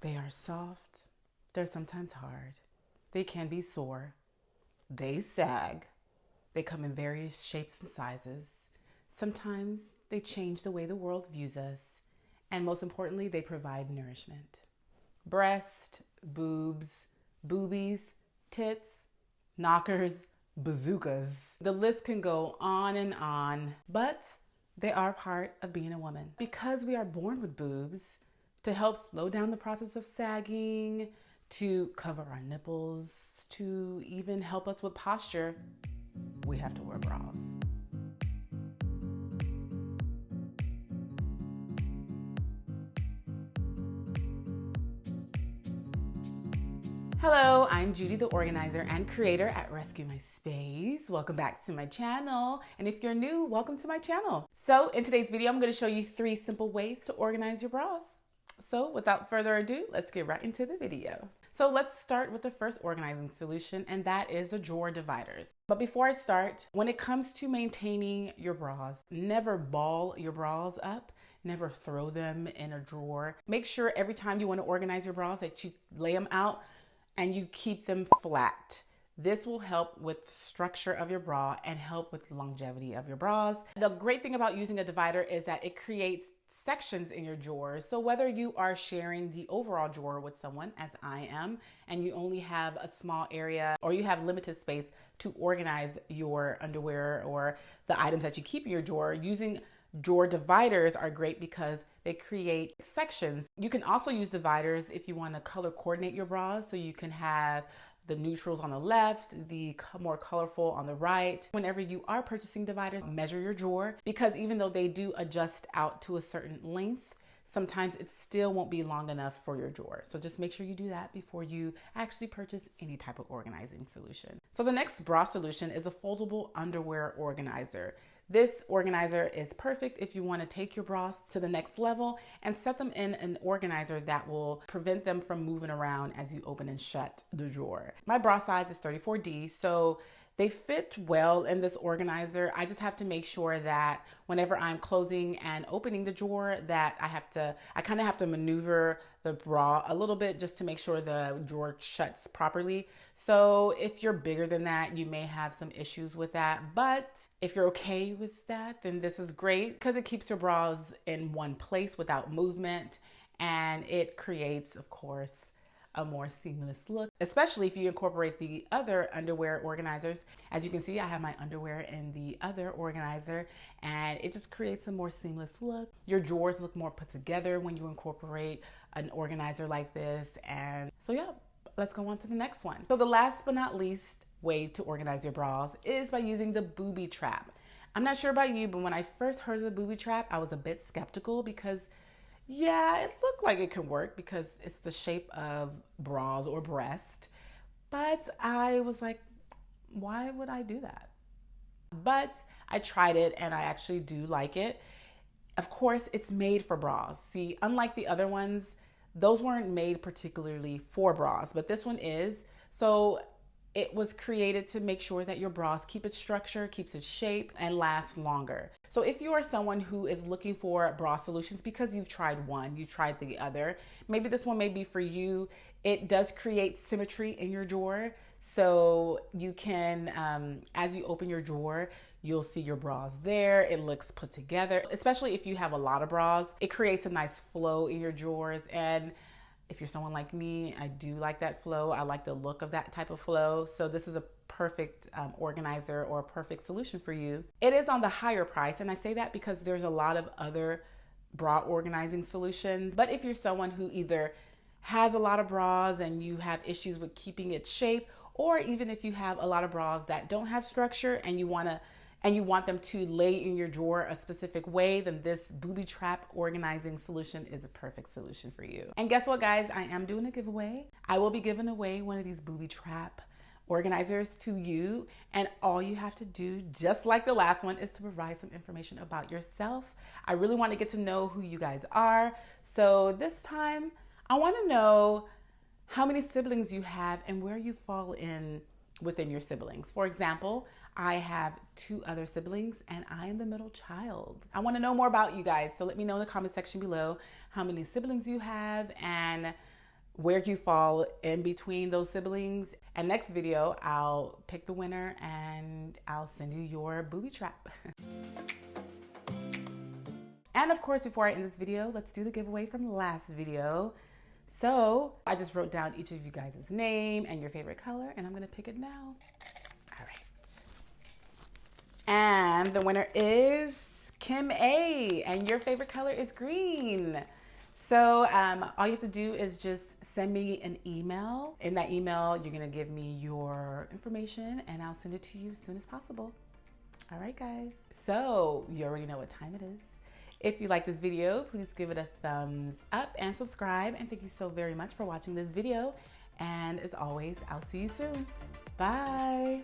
They are soft. They're sometimes hard. They can be sore. They sag. They come in various shapes and sizes. Sometimes they change the way the world views us. And most importantly, they provide nourishment. Breast, boobs, boobies, tits, knockers, bazookas. The list can go on, but they are part of being a woman. Because we are born with boobs, to help slow down the process of sagging, to cover our nipples, to even help us with posture, we have to wear bras. Hello, I'm Judi, the organizer and creator at Rescue My Space. Welcome back to my channel. And if you're new, welcome to my channel. So in today's video, I'm going to show you 3 simple ways to organize your bras. So without further ado, let's get right into the video. So let's start with the first organizing solution, and that is the drawer dividers. But before I start, when it comes to maintaining your bras, never ball your bras up. Never throw them in a drawer. Make sure every time you want to organize your bras that you lay them out and you keep them flat. This will help with the structure of your bra and help with longevity of your bras. The great thing about using a divider is that it creates sections in your drawers. So whether you are sharing the overall drawer with someone, as I am, and you only have a small area or you have limited space to organize your underwear or the items that you keep in your drawer, using drawer dividers are great because they create sections. You can also use dividers if you want to color coordinate your bras, so you can have the neutrals on the left, the more colorful on the right. Whenever you are purchasing dividers, measure your drawer, because even though they do adjust out to a certain length, sometimes it still won't be long enough for your drawer. So just make sure you do that before you actually purchase any type of organizing solution. So the next bra solution is a foldable underwear organizer. This organizer is perfect if you want to take your bras to the next level and set them in an organizer that will prevent them from moving around as you open and shut the drawer. My bra size is 34D, so they fit well in this organizer. I just have to make sure that whenever I'm closing and opening the drawer that I kind of have to maneuver the bra a little bit just to make sure the drawer shuts properly. So if you're bigger than that, you may have some issues with that. But if you're okay with that, then this is great because it keeps your bras in one place without movement, and it creates, of course, a more seamless look, especially if you incorporate the other underwear organizers. As you can see, I have my underwear in the other organizer, and it just creates a more seamless look. Your drawers look more put together when you incorporate an organizer like this. And so yeah, let's go on to the next one. So the last but not least way to organize your bras is by using the Booby Trap. I'm not sure about you, but when I first heard of the Booby Trap, I was a bit skeptical because yeah, it looked like it could work because it's the shape of bras or breast. But I was like, why would I do that? But I tried it and I actually do like it. Of course, it's made for bras. See, unlike the other ones, those weren't made particularly for bras, but this one is. So it was created to make sure that your bras keep its structure, keeps its shape, and lasts longer. So if you are someone who is looking for bra solutions because you've tried one, you tried the other, maybe this one may be for you. It does create symmetry in your drawer. So you can, as you open your drawer, you'll see your bras there. It looks put together, especially if you have a lot of bras. It creates a nice flow in your drawers. And if you're someone like me, I do like that flow. I like the look of that type of flow. So this is a perfect organizer or a perfect solution for you. It is on the higher price, and I say that because there's a lot of other bra organizing solutions. But if you're someone who either has a lot of bras and you have issues with keeping its shape, or even if you have a lot of bras that don't have structure and you want them to lay in your drawer a specific way, then this Booby Trap organizing solution is a perfect solution for you. And guess what, guys? I am doing a giveaway. I will be giving away one of these Booby Trap organizers to you, and all you have to do, just like the last one, is to provide some information about yourself. I really want to get to know who you guys are. So this time, I want to know how many siblings you have and where you fall in within your siblings. For example, I have 2 other siblings and I am the middle child. I want to know more about you guys. So let me know in the comment section below how many siblings you have and where you fall in between those siblings. And next video, I'll pick the winner and I'll send you your booby trap. And of course, before I end this video, let's do the giveaway from the last video. So I just wrote down each of you guys' name and your favorite color, and I'm gonna pick it now. All right. And the winner is Kim A, and your favorite color is green. So all you have to do is just send me an email. In that email, you're gonna give me your information and I'll send it to you as soon as possible. All right, guys. So you already know what time it is. If you like this video, please give it a thumbs up and subscribe. And thank you so very much for watching this video. And as always, I'll see you soon. Bye.